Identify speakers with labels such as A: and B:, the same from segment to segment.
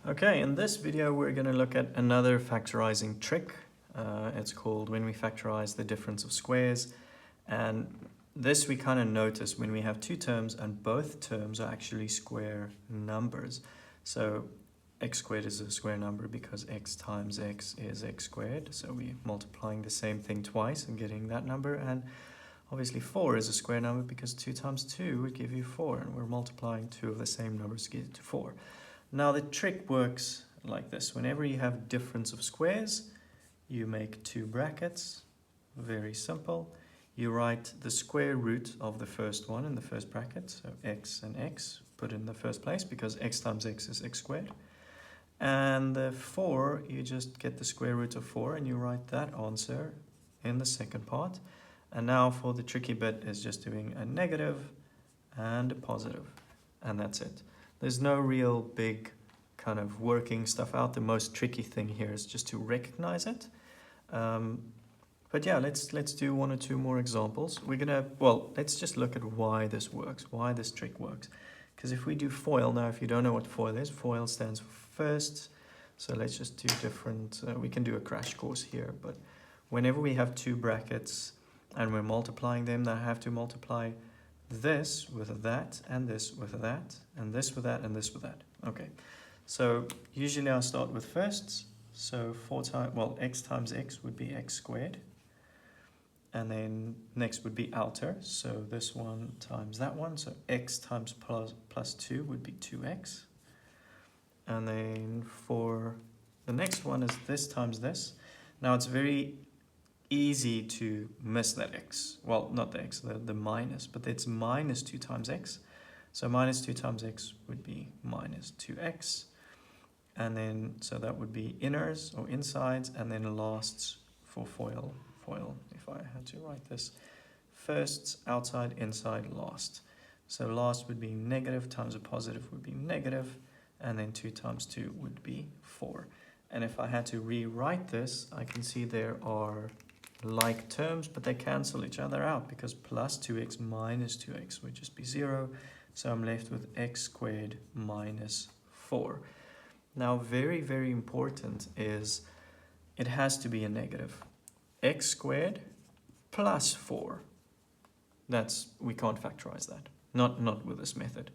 A: Okay, in this video we're going to look at another factorizing trick. It's called when we factorize the difference of squares, and this we kind of notice when we have two terms and both terms are actually square numbers. So x squared is a square number because x times x is x squared, so we're multiplying the same thing twice and getting that number. And obviously 4 is a square number because 2 times 2 would give you 4, and we're multiplying two of the same numbers to get to 4. Now the trick works like this. Whenever you have difference of squares, you make two brackets. Very simple. You write the square root of the first one in the first bracket. So x and x put in the first place because x times x is x squared. And the 4, you just get the square root of 4 and you write that answer in the second part. And now for the tricky bit is just doing a negative and a positive. And that's it. There's no real big kind of working stuff out. The most tricky thing here is just to recognize it. But yeah, let's do one or two more examples. Let's just look at why this works, why this trick works. Because if we do FOIL, now if you don't know what FOIL is, FOIL stands for first. So let's just do different, we can do a crash course here, but whenever we have two brackets and we're multiplying them, I have to multiply this with that, and this with that, and this with that, and this with that. Okay, so usually I'll start with firsts. So x times x would be x squared. And then next would be outer. So this one times that one. So x times plus 2 would be 2x. And then for the next one is this times this. Now it's very easy to miss that x. Well, not the x, the minus, but it's minus 2 times x. So minus 2 times x would be minus 2x. And then, so that would be inners or insides, and then lasts for FOIL, if I had to write this. Firsts, outside, inside, last. So last would be negative times a positive would be negative, and then 2 times 2 would be 4. And if I had to rewrite this, I can see there are like terms, but they cancel each other out because plus 2x minus 2x would just be 0. So I'm left with x squared minus 4. Now, very, very important is it has to be a negative. X squared plus 4. We can't factorize that. Not with this method.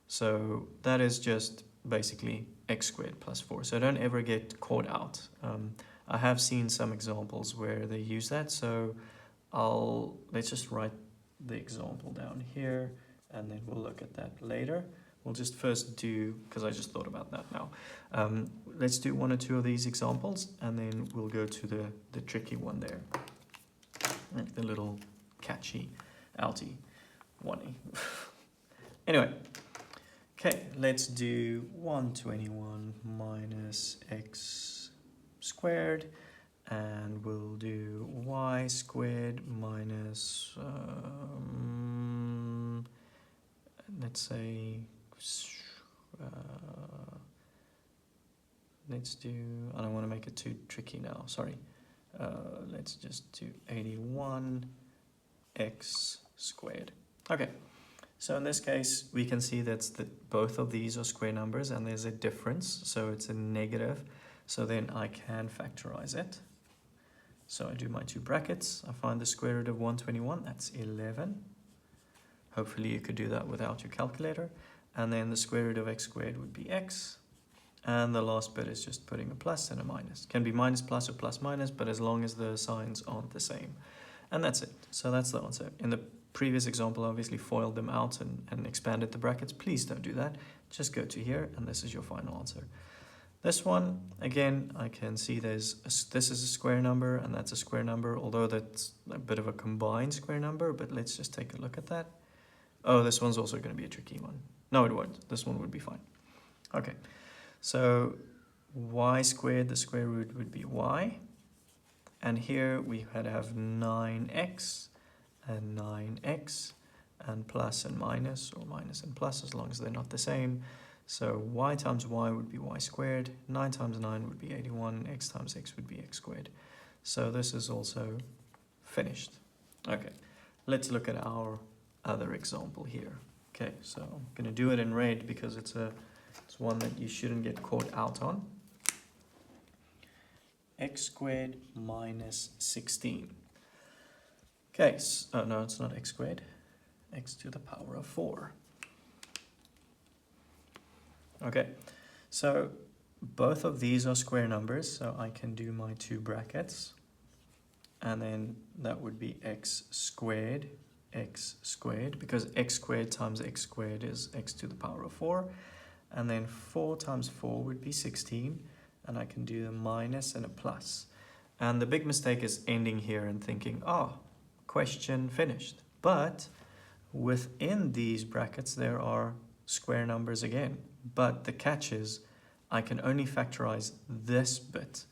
A: So that is just basically x squared plus 4. So don't ever get caught out. I have seen some examples where they use that, so let's just write the example down here, and then we'll look at that later. We'll just first do, because I just thought about that now. Let's do one or two of these examples, and then we'll go to the tricky one there. Like the little catchy outie one. Anyway, okay, let's do 121 minus x squared, and we'll do y squared minus, let's say, let's do, I don't want to make it too tricky now, sorry. Let's just do 81 x squared. Okay, so in this case, we can see that both of these are square numbers and there's a difference, so it's a negative. So then I can factorize it. So I do my two brackets. I find the square root of 121, that's 11. Hopefully you could do that without your calculator. And then the square root of x squared would be x. And the last bit is just putting a plus and a minus. Can be minus plus or plus minus, but as long as the signs aren't the same. And that's it. So that's the answer. In the previous example, I obviously foiled them out and expanded the brackets. Please don't do that. Just go to here, and this is your final answer. This one, again, I can see this is a square number and that's a square number, although that's a bit of a combined square number, but let's just take a look at that. Oh, this one's also going to be a tricky one. No, it won't. This one would be fine. Okay, so y squared, the square root would be y. And here we had to have 9x and 9x and plus and minus, or minus and plus, as long as they're not the same. So y times y would be y squared, 9 times 9 would be 81, x times x would be x squared. So this is also finished. Okay, let's look at our other example here. Okay, so I'm going to do it in red because it's a It's one that you shouldn't get caught out on. X squared minus 16. Okay, so, oh no, it's not x squared. X to the power of 4. Okay, so both of these are square numbers, so I can do my two brackets. And then that would be x squared, because x squared times x squared is x to the power of 4. And then 4 times 4 would be 16. And I can do a minus and a plus. And the big mistake is ending here and thinking, oh, question finished. But within these brackets, there are square numbers again. But the catch is, I can only factorize this bit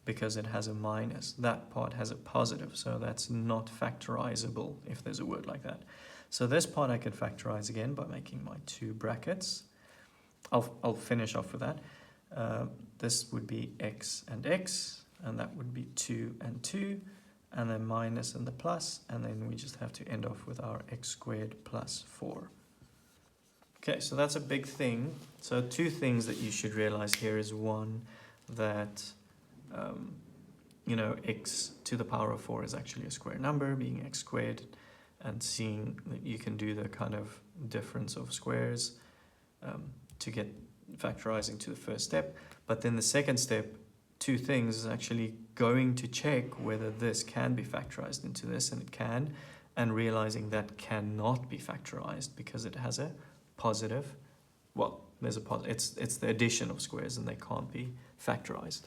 A: because it has a minus. That part has a positive, so that's not factorizable if there's a word like that. So this part I can factorize again by making my two brackets. I'll finish off with that. This would be x, and that would be 2 and 2, and then minus and the plus, and then we just have to end off with our x squared plus 4. Okay, so that's a big thing. So two things that you should realize here is one, that x to the power of 4 is actually a square number, being x squared, and seeing that you can do the kind of difference of squares to get factorizing to the first step. But then the second step, two things, is actually going to check whether this can be factorized into this, and it can, and realizing that cannot be factorized because it has a positive, well, there's a positive, it's the addition of squares and they can't be factorized.